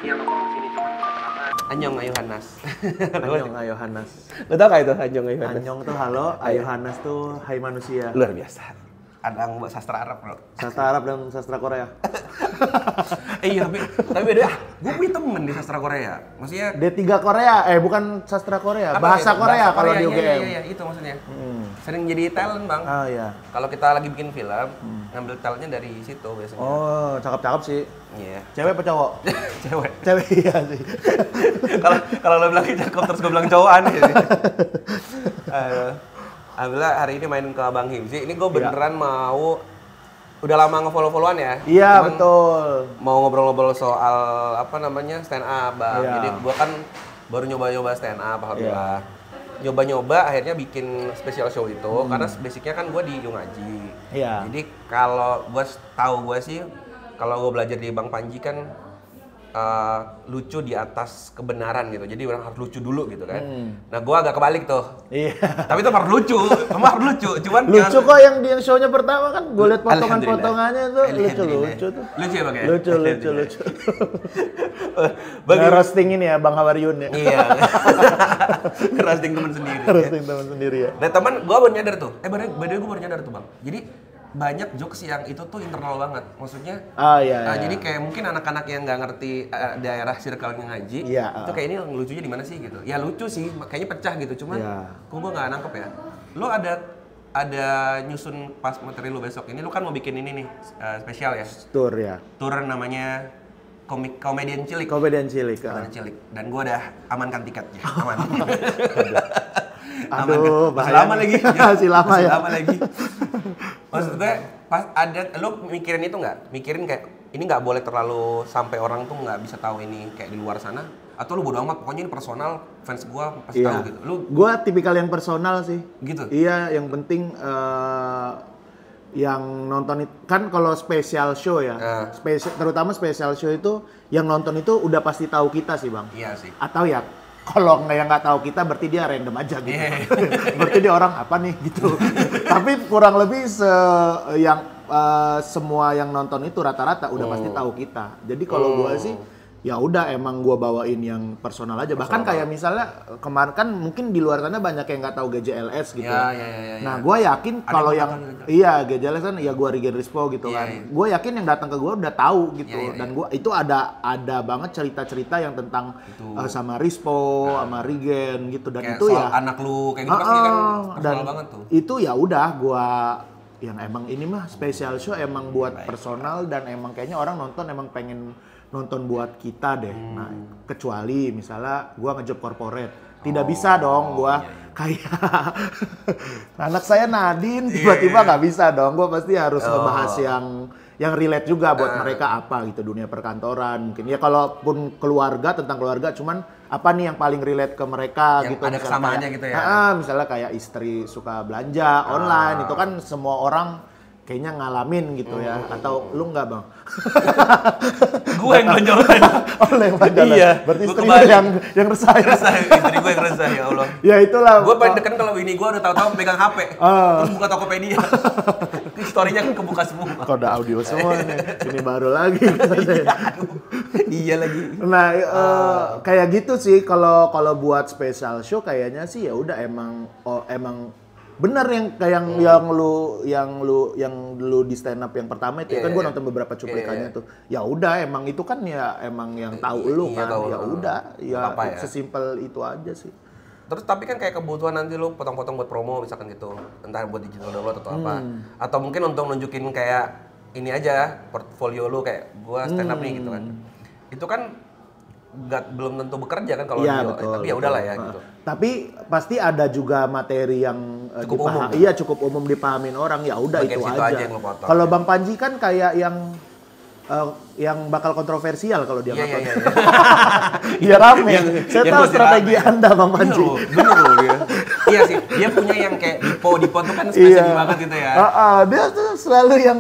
sih yang nongkrong sini cuma kata-kata Anyong Ayo Hanas. Anyong Ayo Hanas. Lo tau gak itu Anyong Ayo Hanas? Anyong tuh halo, Ayo Hanas tuh hai manusia. Luar biasa. Adang sastra Arab bro. Sastra Arab dan sastra Korea. Iya tapi beda. Gue punya temen di sastra Korea. Maksudnya D3 Korea, bukan sastra Korea, apa bahasa ya? Korea Bahasa kalau di Korea, UGM. Iya, itu maksudnya. Sering jadi talent bang. Ah iya. Kalau kita lagi bikin film, ngambil talentnya dari situ biasanya. Oh, cakep-cakep sih. Iya. Cewek apa cowok? Cewek. Cewek iya sih. Kalau lo bilang cakep terus gue bilang cowok aneh sih. Alhamdulillah hari ini main ke Bang Himsi. Ini gue beneran mau udah lama nge-follow-followan ya. Iya, cuman betul. Mau ngobrol-ngobrol soal apa namanya stand up bang. Iya. Jadi gue kan baru nyoba-nyoba stand up alhamdulillah. Nyoba-nyoba akhirnya bikin special show itu karena basicnya kan gue di Yungaji. Iya. Jadi kalau gue tahu gue sih kalau gue belajar di Bang Panji kan lucu di atas kebenaran gitu. Jadi orang harus lucu dulu gitu kan. Nah, gue agak kebalik tuh. Iya. Tapi itu harus lucu. Memang harus lucu. Cuman Lucu kok yang di show-nya pertama kan gue liat potongan-potongannya tuh lucu-lucu tuh. Lucu ya Bang ya? Lucu. Bagi Roasting ini ya Bang Hawaryun ya. Iya. Roasting teman sendiri. Roasting teman sendiri ya. Nah, teman gue baru nyadar tuh. By the way gue baru nyadar tuh Bang. Jadi banyak jokes yang itu tuh internal banget. Maksudnya Iya. jadi kayak mungkin anak-anak yang nggak ngerti daerah circle-nya Ngaji, itu kayak ini lucunya di mana sih gitu. Ya lucu sih, kayaknya pecah gitu. Cuman kok gue nggak nangkep ya. Lo ada nyusun pas materi lo besok ini, lo kan mau bikin ini nih spesial ya. Tour ya. Tour namanya Komedian Cilik. Komedian Cilik. Komedian Cilik. Dan gue udah amankan tiketnya. Aman. Aduh, masih lama lagi. Masih lama ya. Lama lagi. Maksud gue pas ada lo mikirin itu nggak? Mikirin kayak ini nggak boleh terlalu sampai orang tuh nggak bisa tahu ini kayak di luar sana, atau lu bodo amat pokoknya ini personal, fans gue pasti tahu gitu. Gue tipikal yang personal sih. Gitu. Iya, yang penting yang nonton itu kan kalau special show ya, terutama special show itu yang nonton itu udah pasti tahu kita sih Bang. Iya sih. Atau ya kalau nggak tahu kita berarti dia random aja gitu. Berarti dia orang apa nih gitu. Tapi kurang lebih semua yang nonton itu rata-rata udah pasti tahu kita. Jadi kalau gua sih ya udah emang gua bawain yang personal aja. Bahkan kayak misalnya kemarin kan mungkin di luar sana banyak yang nggak tahu GJLS gitu. Ya. Nah, gua yakin kalau yang GJLS kan ya gua Rigen Rispo gitu kan. Gua yakin yang datang ke gua udah tahu gitu. Dan gua itu ada banget cerita-cerita yang tentang sama Rispo, sama Rigen gitu dan kayak itu soal ya anak lu kayak gitu pasti kan personal banget tuh. Itu ya udah gua yang emang ini mah special show emang buat personal dan emang kayaknya orang nonton emang pengen nonton buat kita deh. Nah, kecuali misalnya gua ngejob corporate. Tidak bisa dong gua kayak anak saya Nadine tiba-tiba nggak bisa dong. Gua pasti harus ngebahas yang relate juga buat mereka apa gitu, dunia perkantoran mungkin. Ya kalaupun tentang keluarga cuman apa nih yang paling relate ke mereka yang gitu. Ada kesamaannya gitu ya. Misalnya kayak istri suka belanja online itu kan semua orang kayaknya ngalamin gitu ya. Atau lu enggak Bang? Gue yang belanja online. Oleh yang belanja online. Iya. Berarti istri lu yang resah. Istri gue yang resah ya Allah. Ya itulah. Gue paling dekan kalau ini gue udah tahu-tahu megang HP. Terus buka Tokopedia. Story-nya kan kebuka semua. Kode audio semua nih. Ini baru lagi. Iya lagi. Nah, kayak gitu sih kalau buat special show kayaknya sih ya udah emang bener yang lu di stand up yang pertama itu kan gue nonton beberapa cuplikannya tuh. Ya udah emang itu kan ya emang yang tahu lu kan. Ya udah ya sesimpel itu aja sih. Terus tapi kan kayak kebutuhan nanti lu potong-potong buat promo misalkan gitu. Entah buat digital download atau apa. Atau mungkin untuk nunjukin kayak ini aja portfolio lu kayak gua stand up nih gitu kan. Itu kan belum tentu bekerja kan kalau tapi ya udahlah ya gitu. Tapi pasti ada juga materi yang cukup umum dipahamin orang, ya udah itu aja. Kalau Bang Panji kan kayak yang bakal kontroversial kalau dia ngomong. Dia rame. Saya tahu strategi Anda Bang Panji. Bener loh dia. Iya sih, dia punya yang kayak Dipo tuh kan spesifik banget gitu ya. Dia tuh selalu yang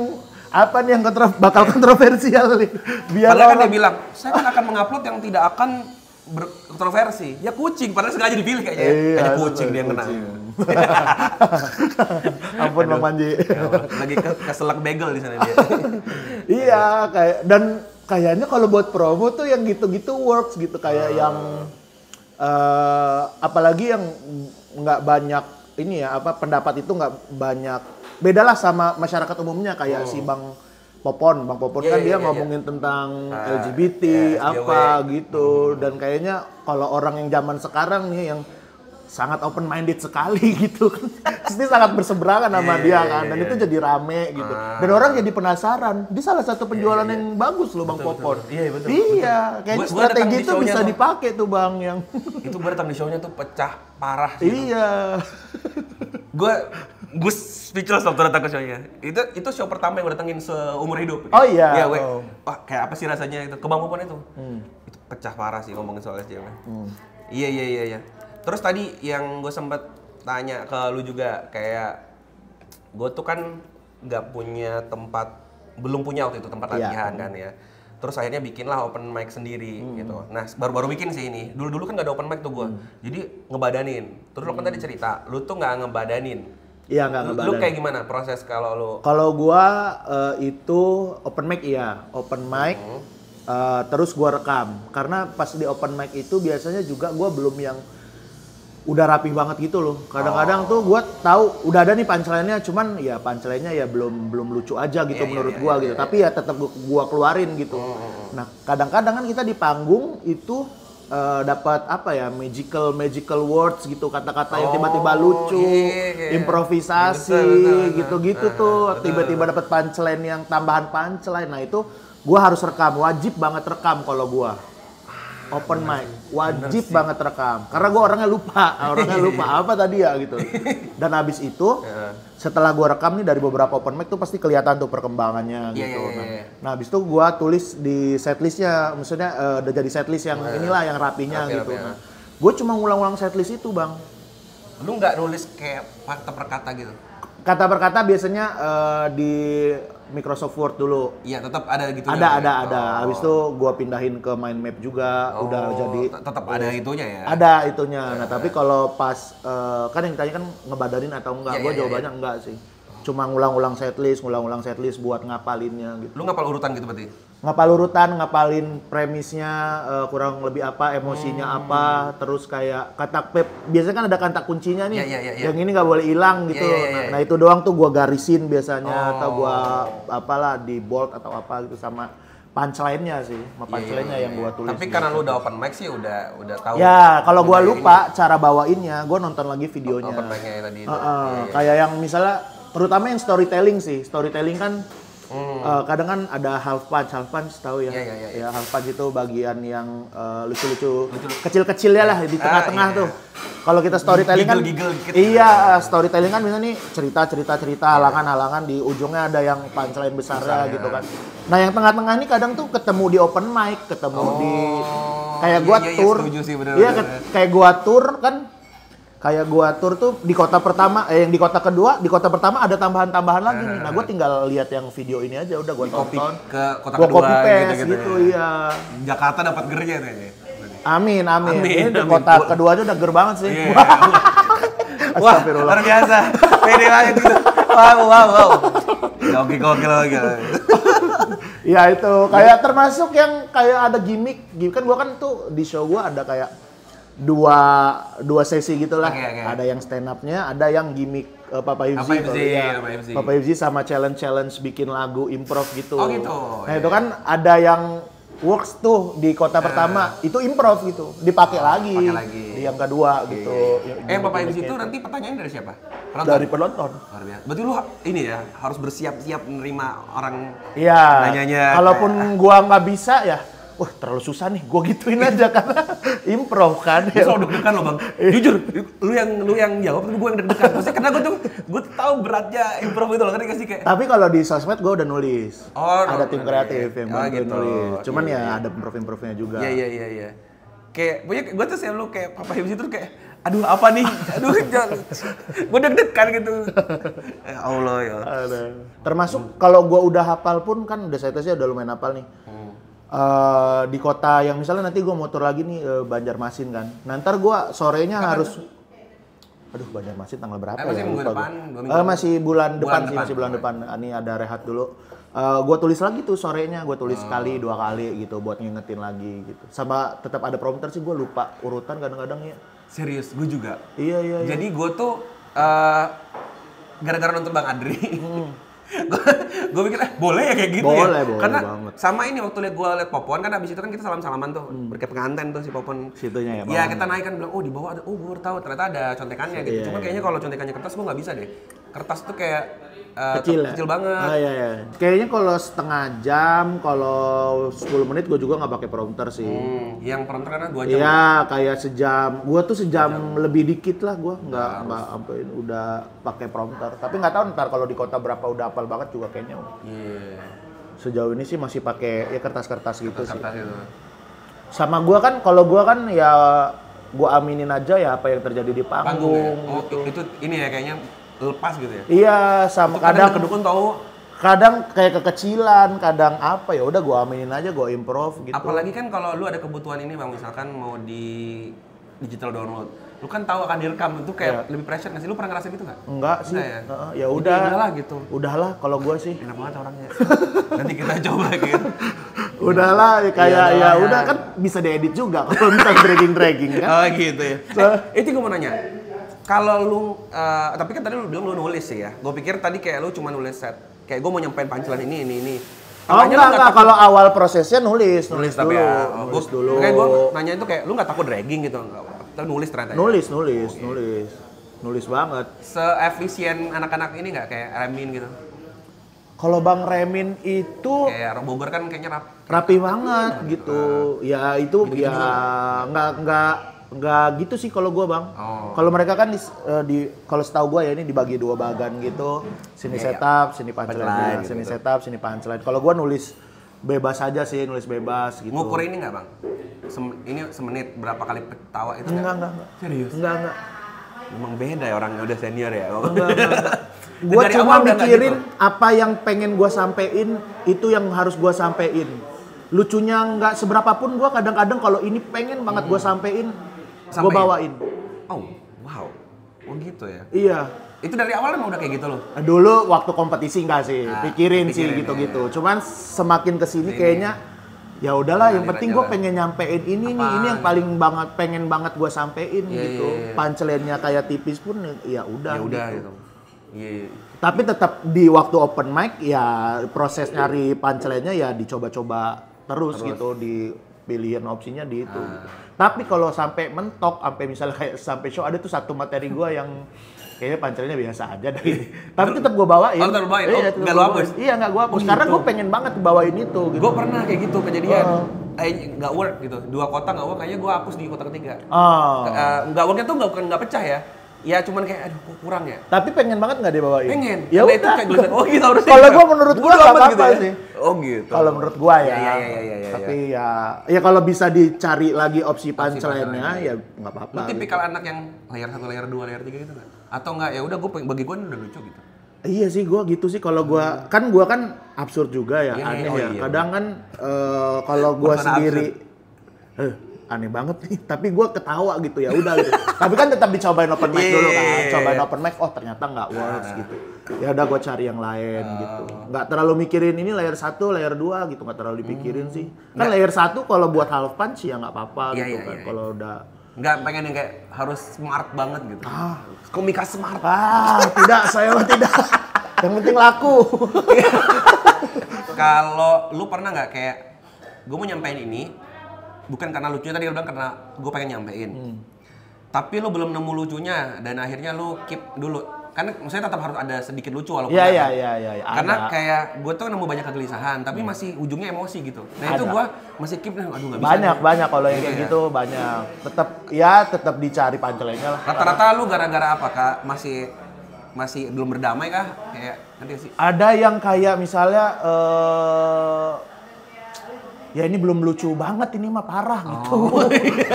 apa nih yang bakal kontroversial nih. Padahal kan dia bilang, saya kan akan mengupload yang tidak akan berkontroversi. Ya kucing, padahal sengaja dipilih kayaknya. Kayaknya kucing dia yang kena. Ampun Bang Panji. Lagi keselak bagel di sana dia. Iya, kayak dan kayaknya kalau buat promo tuh yang gitu-gitu works gitu, kayak yang apalagi yang nggak banyak ini ya, apa pendapat itu nggak banyak, bedalah sama masyarakat umumnya kayak si Bang Popon kan dia ngomongin tentang LGBT apa gitu, dan kayaknya kalau orang yang zaman sekarang nih yang sangat open minded sekali gitu kan, pasti sangat berseberangan sama dia kan, dan itu jadi rame gitu, dan orang jadi penasaran. Dia salah satu penjualan yang bagus loh Bang Popon. Betul. Iya, kayaknya strategi itu bisa dipakai tuh Bang yang itu gue datang di show-nya tuh pecah parah gitu. Iya. Gue speechless waktu datang ke show-nya. Itu show pertama yang gue datengin seumur hidup. Oh iya. Iya, gue. Wah, kayak apa sih rasanya itu? Ke Bang Popon itu. Itu pecah parah sih ngomongin soal SJW. Iya. Terus tadi yang gue sempet tanya ke lu juga, kayak gue tuh kan nggak punya tempat, belum punya waktu itu tempat latihan kan ya. Terus akhirnya bikinlah open mic sendiri gitu. Nah, baru-baru bikin sih ini. Dulu kan nggak ada open mic tuh gue. Jadi ngebadanin. Terus lu kan tadi cerita, lu tuh nggak ngebadanin. Iya, nggak ngebadanin. Lu kayak gimana proses kalau lu? Kalau gua itu open mic open mic. Terus gua rekam. Karena pas di open mic itu biasanya juga gua belum yang udah rapi banget gitu loh. Kadang-kadang tuh gue tahu udah ada nih punchline-nya, cuman ya punchline-nya ya belum lucu aja gitu menurut gue gitu. Tapi ya tetap gue keluarin gitu. Nah, kadang-kadang kan kita di panggung itu dapat apa ya, magical words gitu, kata-kata yang tiba-tiba lucu, improvisasi gitu-gitu tuh. Tiba-tiba dapat punchline yang tambahan punchline. Nah, itu gue harus rekam, wajib banget rekam kalau gue. Open mic, wajib banget rekam. Karena gue orangnya lupa apa tadi ya gitu. Dan habis itu, setelah gue rekam nih dari beberapa open mic tuh pasti kelihatan tuh perkembangannya gitu. Nah, habis itu gue tulis di setlistnya, maksudnya udah jadi setlist yang inilah yang rapinya gitu. Nah, gue cuma ngulang-ulang setlist itu Bang. Lu nggak nulis kayak kata per kata gitu? Kata per kata biasanya di Microsoft Word dulu. Iya, tetap ada gitu. Ada. Habis itu gua pindahin ke mind map juga, udah jadi tetap ada itunya ya. Ada itunya. Nah, tapi kalau pas kan yang tanya kan ngebadarin atau enggak, gua jawabannya enggak sih. Cuma ngulang-ulang setlist buat ngapalinnya gitu. Lu ngapal urutan gitu berarti? Ngapal urutan, ngapalin premisnya, kurang lebih apa, emosinya apa, terus kayak kata biasanya kan ada kata kuncinya nih, yang ini nggak boleh hilang gitu. Nah, itu doang tuh gua garisin biasanya, atau gua apalah di bold atau apa gitu, sama punchline-nya sih, punchline-nya yang gua tulis. Tapi karena lu udah open mic sih udah tahu. Ya, kalau gua lupa cara bawainnya, gua nonton lagi videonya. Open mic-nya tadi itu. Kayak yang misalnya, terutama yang storytelling sih, storytelling kan kadang kan ada half punch tahu ya? Ya half punch itu bagian yang lucu-lucu, kecil-kecilnya lah di tengah-tengah tuh. Kalau kita storytelling kan, storytelling kan misalnya nih cerita, halangan-halangan, di ujungnya ada yang punchline besarnya gitu kan. Nah, yang tengah-tengah ini kadang tuh ketemu di open mic, ketemu di kayak gua tour. Iya, kayak gua tour kan. Kayak gua tur tuh di kota pertama, yang di kota kedua, di kota pertama ada tambahan-tambahan lagi nih. Nah, gua tinggal lihat yang video ini aja, udah gua tonton. Ke kota gua kedua copy paste gitu, iya. Jakarta dapat gernya tuh ya. Amin. Ini di kota kedua aja udah ger banget sih. Wah, luar biasa. Pede banget gitu. Wow. Gokil. Ya itu, kayak termasuk yang kayak ada gimmick. Kan gua kan tuh di show gua ada kayak dua sesi gitulah. Ada yang stand up-nya, ada yang gimmick Papa Yubzi sama challenge bikin lagu improv gitu. Oh gitu. Nah, itu kan ada yang works tuh di kota pertama, itu improv gitu, dipakai lagi di yang kedua gitu. Papa Yubzi itu nanti pertanyaan dari siapa? Dari penonton. Luar biasa. Berarti lu ini ya harus bersiap-siap menerima orang nanyanya. Kalaupun gua nggak bisa ya, wah terlalu susah nih, gue gituin aja karena improv kan. Gue selalu deg-degan loh Bang. Jujur, lu yang jawab, gue yang deg-degan. Maksudnya karena gue tahu beratnya improv itu loh, kan dikasih kayak. Tapi kalau di sosmed gue udah nulis. Ada tim kreatif yang bantuin nulis. Cuman ya ada improv-improvnya juga. Iya. Kayak, gue tuh selalu kayak Papa Yubzi tuh kayak, aduh apa nih? Aduh, gue deg-degan gitu. Ya Allah ya. Termasuk kalau gue udah hafal pun kan udah saya udah lumayan hafal nih. Di kota yang misalnya nanti gue motor lagi nih Banjarmasin kan. Nah, ntar gue sorenya harus Banjarmasin tanggal berapa masih ya? minggu depan, Masih bulan depan. Ini ada rehat dulu. Gue tulis lagi tuh sorenya, gue tulis sekali 2 kali gitu buat ngingetin lagi gitu. Sama tetap ada prompter sih, gue lupa urutan kadang-kadang ya. Serius, gue juga. Iya. Jadi gue tuh gara-gara nonton Bang Adri, gue mikir boleh ya kayak gitu boleh, ya. Boleh karena banget. Sama ini waktu gue liat Popon kan abis itu kan kita salam-salaman tuh, berkat pengantin tuh si Popon. Situnya ya. Iya kita naik kan bilang, di bawah ada, gue baru tahu ternyata ada contekannya gitu. Cuma kayaknya kalau contekannya kertas gue nggak bisa deh. Kertas tuh kayak kecil banget. Iya. Kayaknya kalau setengah jam, kalau 10 menit gue juga nggak pakai prompter sih. Yang prompter karena 2 jam. Iya, kayak sejam. Gue tuh sejam lebih dikit lah gue nggak sampai udah pakai prompter. Tapi nggak tahu ntar kalau di kota berapa udah hafal banget juga kayaknya. Sejauh ini sih masih pakai ya kertas-kertas gitu sih. Itu. Sama gue kan, kalau gue kan ya gue aminin aja ya apa yang terjadi di panggung. Ya? Itu ini ya kayaknya lepas gitu ya. Iya, sama kadang kedukun tahu. Kadang kayak kekecilan, kadang apa ya udah gue aminin aja, gue improv gitu. Apalagi kan kalau lu ada kebutuhan ini Bang, misalkan mau di digital download. Lu kan tahu akan direkam itu kayak lebih pressure nggak sih? Lu pernah ngerasain gitu nggak? Enggak sih. Ya Jadi, udah. udahlah gitu. Udahlah kalau gue sih. Enak banget orangnya. Nanti kita coba gitu. Udahlah kayak ya udah kan bisa diedit juga kalau bisa dragging kan. Oh gitu ya. Itu gue mau nanya. Kalau lu, tapi kan tadi lu bilang lu nulis sih ya. Gue pikir tadi kayak lu cuma nulis set. Kayak gue mau nyampein punchline ini. Enggak. Kalau awal prosesnya nulis dulu. Tapi ya, nulis dulu. Kayak gue nanya itu kayak lu nggak takut dragging gitu? Tapi nulis ternyata. Nulis banget. Se-efisien anak-anak ini nggak kayak Remin gitu? Kalau Bang Remin itu kayak Bogor kan kayaknya rapi banget gitu. Ya itu gitu ya nggak gitu sih kalau gue Bang. Kalau mereka kan kalau setahu gue ya ini dibagi 2 bagan gitu. Sini setup, sini punchline. Sini setup, sini punchline. Kalau gue nulis bebas aja sih, nulis bebas gitu. Ngukur ini nggak Bang? Ini semenit berapa kali ketawa itu? Enggak. Serius? Enggak. Emang beda ya orangnya udah senior ya? Enggak. Gue cuma mikirin gitu. Apa yang pengen gue sampein, itu yang harus gue sampein. Lucunya nggak seberapa pun gue kadang-kadang kalau ini pengen banget gue sampein, gue bawain. Oh, wow. Oh gitu ya? Iya. Itu dari awal emang udah kayak gitu loh? Dulu waktu kompetisi enggak sih, pikirin sih gitu-gitu. Ya. Cuman semakin kesini kayaknya ya udahlah, yang penting gue pengen nyampein ini nih, ini yang paling banget pengen banget gue sampein gitu. Punchline-nya kayak tipis pun ya udah. Ya udah gitu. Tapi tetap di waktu open mic ya proses nyari punchline-nya ya dicoba-coba terus gitu, dipilihin opsinya di itu. Tapi kalau sampai mentok, sampai misalnya kayak sampai show ada tuh satu materi gue yang kayaknya punchline-nya biasa aja deh. Tapi tetap gue bawain. Tetap bawain. Nggak lu hapus? Iya, nggak gue hapus. Karena gue pengen banget bawain itu. Gitu. Gue pernah kayak gitu kejadian. Nggak work gitu. 2 kota nggak work, kayaknya gue hapus di kota ketiga. Nggak worknya tuh bukan nggak pecah ya. Ya cuman kayak aduh kurang ya. Tapi pengen banget nggak dibawain? Pengen. Ya udah. Itu kayak tulisan, gitu harus. Kalau gue menurut gue nggak apa-apa gitu ya? sih. Oh gitu. Kalau menurut gue ya. Iya. Tapi ya kalau bisa dicari lagi opsi punchline-nya ya nggak apa-apa. Lu tipikal anak yang layer 1, layer 2, layer 3 gitu nggak? Atau nggak ya udah bagi gue udah lucu gitu. Iya sih, gue gitu sih. Kalau gue kan absurd juga ya, aneh ya. Kadang kan kalau gue sendiri aneh banget nih, tapi gue ketawa gitu ya udah gitu. Tapi kan tetap dicobain open mic dulu kan, cobain open mic, ternyata nggak works gitu. Ya udah gue cari yang lain gitu. Nggak terlalu mikirin ini layer 1, layer 2 gitu, nggak terlalu dipikirin sih. Kan layer 1 kalau buat half punch ya nggak apa-apa gitu kan. Kalau udah nggak pengen yang kayak harus smart banget gitu. Komika smart. Tidak, saya mah tidak. Yang penting laku. Kalau lu pernah nggak kayak gue mau nyampein ini bukan karena lucunya, tadi lu bilang karena gue pengen nyampein. Tapi lu belum nemu lucunya dan akhirnya lu keep dulu. Karena maksudnya tetap harus ada sedikit lucu walaupun Iya. Karena kayak gue tuh nemu banyak kegelisahan tapi masih ujungnya emosi gitu. Nah itu gue masih keep, aduh nggak bisa. Banyak kalau yang kayak gitu banyak. Tetap dicari punchline-nya lah. Rata-rata lu gara-gara apa Kak? Masih belum berdamai kah? Kayak nanti sih. Ada yang kayak misalnya ya ini belum lucu banget, ini mah parah gitu.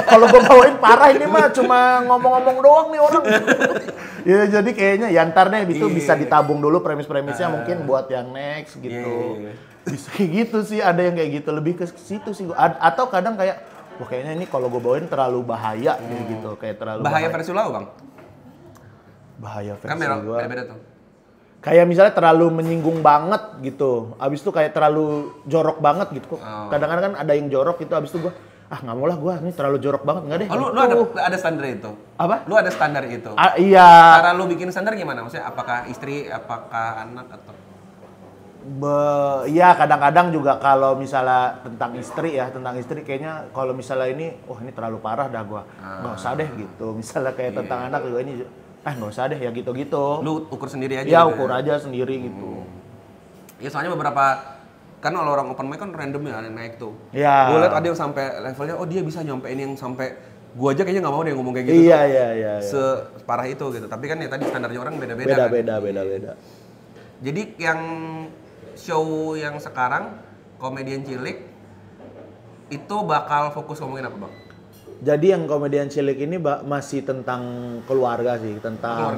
Kalau gue bawain parah, ini mah cuma ngomong-ngomong doang nih orang. Ya jadi kayaknya ya ntar deh itu bisa ditabung dulu premis-premisnya mungkin buat yang next gitu. Bisa kayak gitu sih, ada yang kayak gitu, lebih ke situ sih. Atau kadang kayak wah kayaknya ini kalau gue bawain terlalu bahaya gitu, kayak terlalu bahaya versi lo Bang? Bahaya versi kan gue. beda tuh. kayak misalnya terlalu menyinggung banget gitu. Abis itu kayak terlalu jorok banget gitu. Kadang-kadang kan ada yang jorok gitu, abis itu gue nggak mau lah, gue ini terlalu jorok banget, nggak deh. Oh, gitu. lu ada standar itu? Apa? Lu ada standar itu? Iya. Cara lu bikin standar gimana? Maksudnya apakah istri, apakah anak atau? Iya kadang-kadang juga kalau misalnya tentang istri kayaknya kalau misalnya ini, ini terlalu parah dah gue, nggak usah deh gitu. Misalnya kayak tentang anak juga ini, nggak usah deh ya gitu-gitu. Lu ukur sendiri aja? Ya gitu ukur aja sendiri gitu. Ya soalnya beberapa kan kalau orang open mic kan random ya ada yang naik tuh. Iya. Gue liat ada yang sampai levelnya, dia bisa nyampein yang sampai gue aja kayaknya nggak mau deh ngomong kayak gitu. Iya. Separah itu gitu. Tapi kan ya tadi standarnya orang beda-beda. Beda. Jadi yang show yang sekarang Komedian Cilik itu bakal fokus ngomongin apa, Bang? Jadi yang Komedian Cilik ini masih tentang keluarga sih, tentang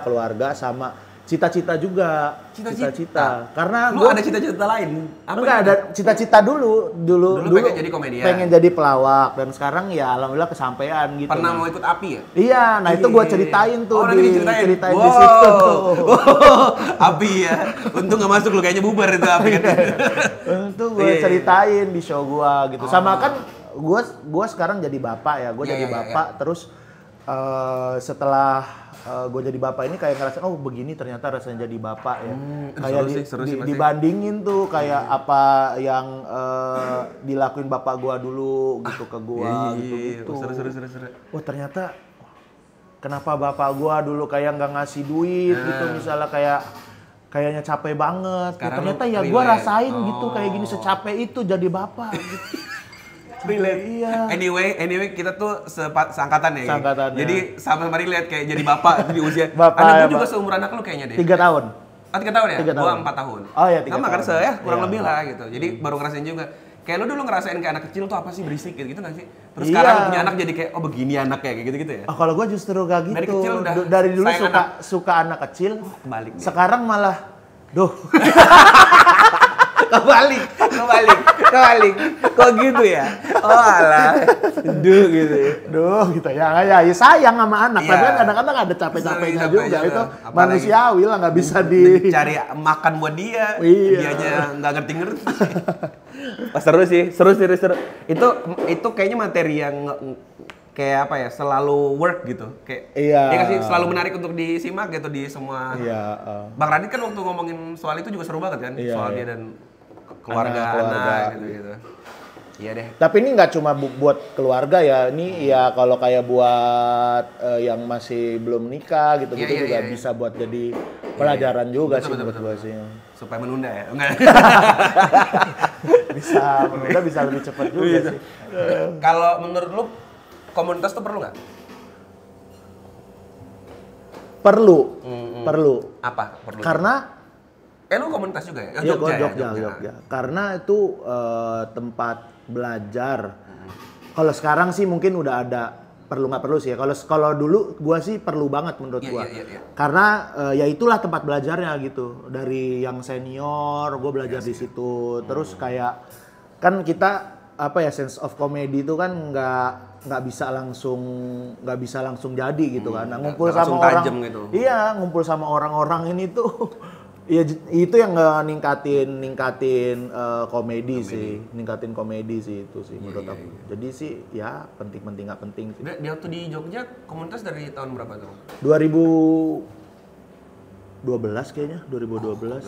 keluarga sama cita-cita juga. Cita-cita. Karena lu ada cita-cita lain? Enggak ada cita-cita dulu pengen jadi komedian. Pengen jadi pelawak dan sekarang ya alhamdulillah kesampaian gitu. Pernah mau ikut API ya? Iya, nah itu gua ceritain tuh ceritain di situ. API ya. Untung nggak masuk lu, kayaknya bubar itu API kan. Itu gua ceritain di show gua gitu. Sama kan gua sekarang jadi bapak ya. Gua jadi bapak terus setelah gue jadi bapak ini kayak ngerasain begini ternyata rasanya jadi bapak ya. Kayak seru sih, dibandingin tuh kayak apa yang dilakuin bapak gue dulu gitu ke gue gitu. Seru. Wah ternyata kenapa bapak gue dulu kayak nggak ngasih duit gitu misalnya kayaknya capek banget. Ternyata ya gue rasain gitu kayak gini secapek itu jadi bapak gitu. Relate. Iya. Anyway kita tuh seangkatan ya. Seangkatan. Jadi sama-sama relate kayak jadi bapak di usia. Bapak, anak gue juga seumuran anak lu kayaknya deh. 3 tahun. 3 tahun ya? 3 tahun. Gua 4 tahun. Oh iya 3 sama tahun. Sama kan kurang lebih lah gitu. Jadi baru ngerasain juga. Kayak lu dulu ngerasain kayak anak kecil tuh apa sih, berisik gitu nggak sih? Terus sekarang punya anak jadi kayak begini anaknya kayak gitu-gitu ya? Kalau gue justru gak gitu. Dari kecil udah dari dulu suka anak kecil. Kebalik. Sekarang malah kebalik. Kok gitu ya? Oh alah. Gitu ya sayang sama anak. Tapi kan kadang-kadang ada capek-capeknya juga. Itu manusiawi lah, nggak bisa cari makan buat dia. Iya. Dianya nggak ngerti. Seru. Itu kayaknya materi yang kayak apa ya, selalu work gitu. Kayak ya sih, selalu menarik untuk disimak gitu di semua. Bang Radit kan waktu ngomongin soal itu juga seru banget kan, soal dia dan keluarga gitu. Iya deh. Tapi ini nggak cuma buat keluarga ya, ini ya kalau kayak buat yang masih belum nikah gitu-gitu juga bisa buat jadi pelajaran juga sih menurut gue sih. Supaya menunda ya? Enggak. bisa lebih cepat juga sih. Kalau menurut lu komunitas tuh perlu nggak? Perlu. Apa? Perlu. Karena lu komunitas juga ya? Jogja. Karena itu tempat belajar. Kalau sekarang sih mungkin udah ada perlu nggak perlu sih ya. Kalau dulu gua sih perlu banget menurut gua. Karena ya itulah tempat belajarnya gitu. Dari yang senior gua belajar di situ. Terus kayak kan kita sense of comedy itu kan nggak bisa langsung jadi gitu kan. Nah, ngumpul sama orang gitu. Iya, ngumpul sama orang-orang ini tuh ya itu yang ningkatin komedi sih, ningkatin komedi sih itu sih menurut aku. Jadi sih ya penting nggak penting sih. Dia waktu di Jogja komunitas dari tahun berapa tuh? 2012 kayaknya, 2012.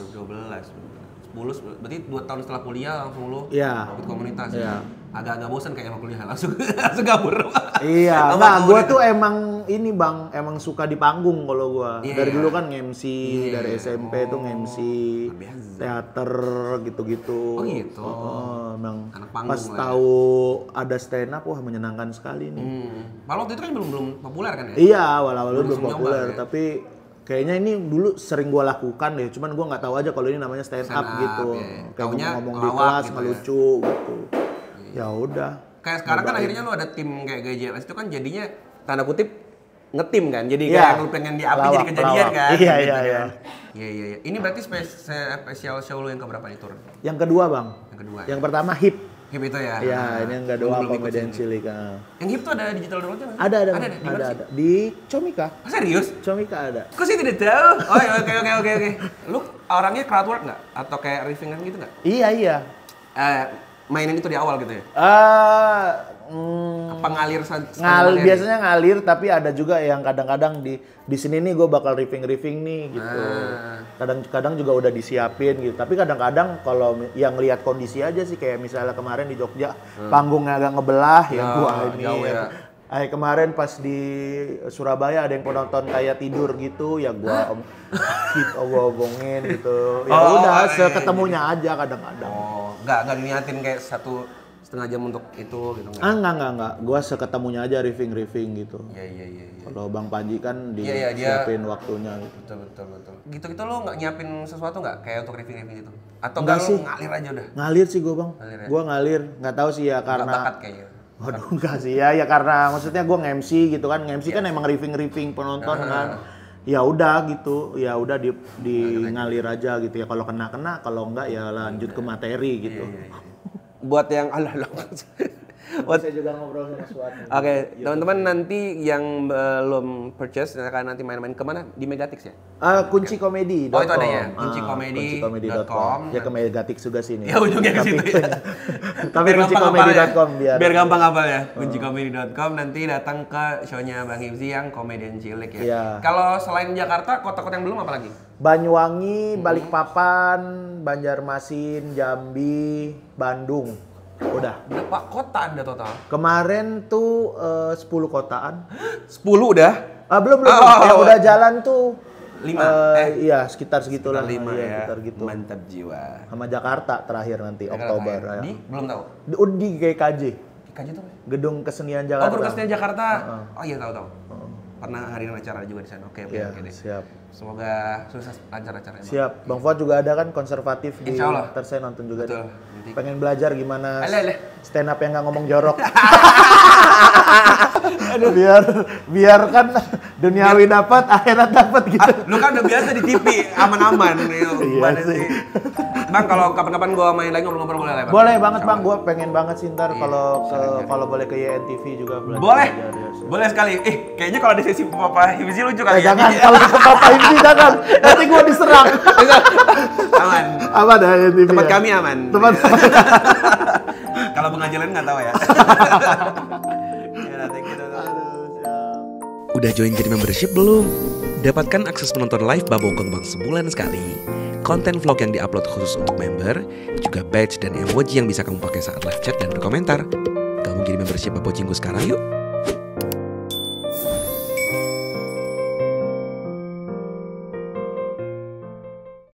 10, berarti 2 tahun setelah kuliah langsung lu ikut komunitas ya? Agak-agak bosan kayak sama kuliah, langsung gabur. Iya, gue tuh emang ini Bang, emang suka di panggung kalau gue. Dari dulu kan nge-MC, dari SMP tuh nge-MC, teater gitu-gitu. Oh gitu? Emang pas tahu ada stand up, wah menyenangkan sekali nih. Malah waktu itu kan belum populer kan ya? Iya, awal-awal belum populer, tapi kayaknya ini dulu sering gue lakukan deh, cuman gue nggak tahu aja kalau ini namanya stand up gitu. Kayak ngomong di kelas gitu ngelucu gitu. Ya udah. Kayak sekarang kan akhirnya lu ada tim kayak GJLS itu kan jadinya tanda kutip ngetim kan. Jadi kayak lu pengen di API jadi kejadian kan. Iya. Ini berarti spesial show lu yang keberapa nih turun? Yang kedua Bang. Yang kedua. Yang pertama hip Hip itu ya? Iya, ini yang nggak doang Belum komedian ikutin. cilik. Yang Hip tuh ada digital downloadnya nggak? Ada. Di mana sih? Di Comika. Oh, serius? Comika ada. Kok sih tidak tahu? Oh ya, oke. Lu orangnya crowd work nggak? Atau kayak riffing gitu nggak? Iya. Mainin itu di awal gitu ya? Apa ngalir Biasanya ngalir, tapi ada juga yang kadang-kadang di sini nih gue bakal riffing nih gitu. Kadang-kadang juga udah disiapin gitu. Tapi kadang-kadang kalau yang lihat kondisi aja sih, kayak misalnya kemarin di Jogja panggungnya agak ngebelah ya gua ini. Ya. Kemarin pas di Surabaya ada yang penonton kayak tidur gitu ya gua obongin gitu. Ya udah seketemunya aja kadang-kadang. Nggak diniatin kayak 1,5 jam untuk itu gitu nggak? Enggak. Gua seketemunya aja riffing gitu. Iya. Kalau Bang Panji kan Iya, disiapin waktunya gitu. Betul. Gitu lo nggak nyiapin sesuatu nggak kayak untuk riffing gitu? Atau Enggak nggak sih. lo ngalir aja udah? Ngalir sih gua, Bang. Ngalir ya? Gua ngalir. Nggak tahu sih ya Nggak karena bakat kayaknya. waduh enggak sih ya karena maksudnya gua nge-MC gitu kan. Nge-MC kan emang riffing penonton kan. Ya udah gitu. Ya udah di ngalir aja gitu ya. Kalau kena, kalau enggak ya lanjut ke materi gitu. Iya. Buat yang Saya juga ngobrol sama Suat. Oke, teman-teman nanti yang belum purchase akan nanti main-main kemana? Di Megatix ya? Kuncikomedi.com. Oh itu ada ya? Kuncikomedi.com. Ya ke Megatix juga sini. Ya ujungnya ke situ ya. Tapi kuncikomedi.com biar gampang hafal ya. Kuncikomedi.com nanti datang ke show-nya Bang Hifzi yang komedian cilik ya. Iya. Kalau selain Jakarta, kota-kota yang belum apa lagi? Banyuwangi, Balikpapan, Banjarmasin, Jambi, Bandung. Udah. Berapa kota Anda total? Kemarin tuh 10 kotaan. 10 udah? Belum. Yang udah jalan tuh 5. Iya, sekitar segitulah. 5 ya. Sekitar gitu. Mantap jiwa. Sama Jakarta terakhir nanti Oktober. Ya. Belum tahu. Di GKJ. GKJ tuh? Gedung Kesenian Jakarta. Gedung Kesenian Jakarta. Oh iya tahu. Pernah hadirin acara juga di sana. Oke deh. Siap. Semoga sukses lancar acaranya. Siap. Bang Fuad juga ada kan konservatif di Twitter, saya nonton juga. Betul. Pengen belajar gimana stand up yang nggak ngomong jorok. biar kan duniawi dapat, akhirat dapat gitu. Lu kan udah biasa di TV aman-aman gimana sih? Bang, kalau kapan-kapan gua main lagi ngobrol-ngobrol boleh lah, Bang? Boleh banget, Bang. Gua pengen banget sih ntar kalau boleh ke YNTV juga belajar. Boleh. Boleh sekali. Kayaknya kalau di sesi Papa Hifzi lucu kali ya. Jangan, kalau ke Papa Hifzi jangan. Nanti gua diserang. Aman. Aman ya YNTV. Tempat kami aman. Kalau pengajaran nggak tahu ya. Udah join jadi membership belum? Dapatkan akses menonton live Babongkong Bang sebulan sekali, konten vlog yang diupload khusus untuk member, juga badge dan emoji yang bisa kamu pakai saat live chat dan berkomentar. Kamu jadi membership Babocinggu sekarang yuk!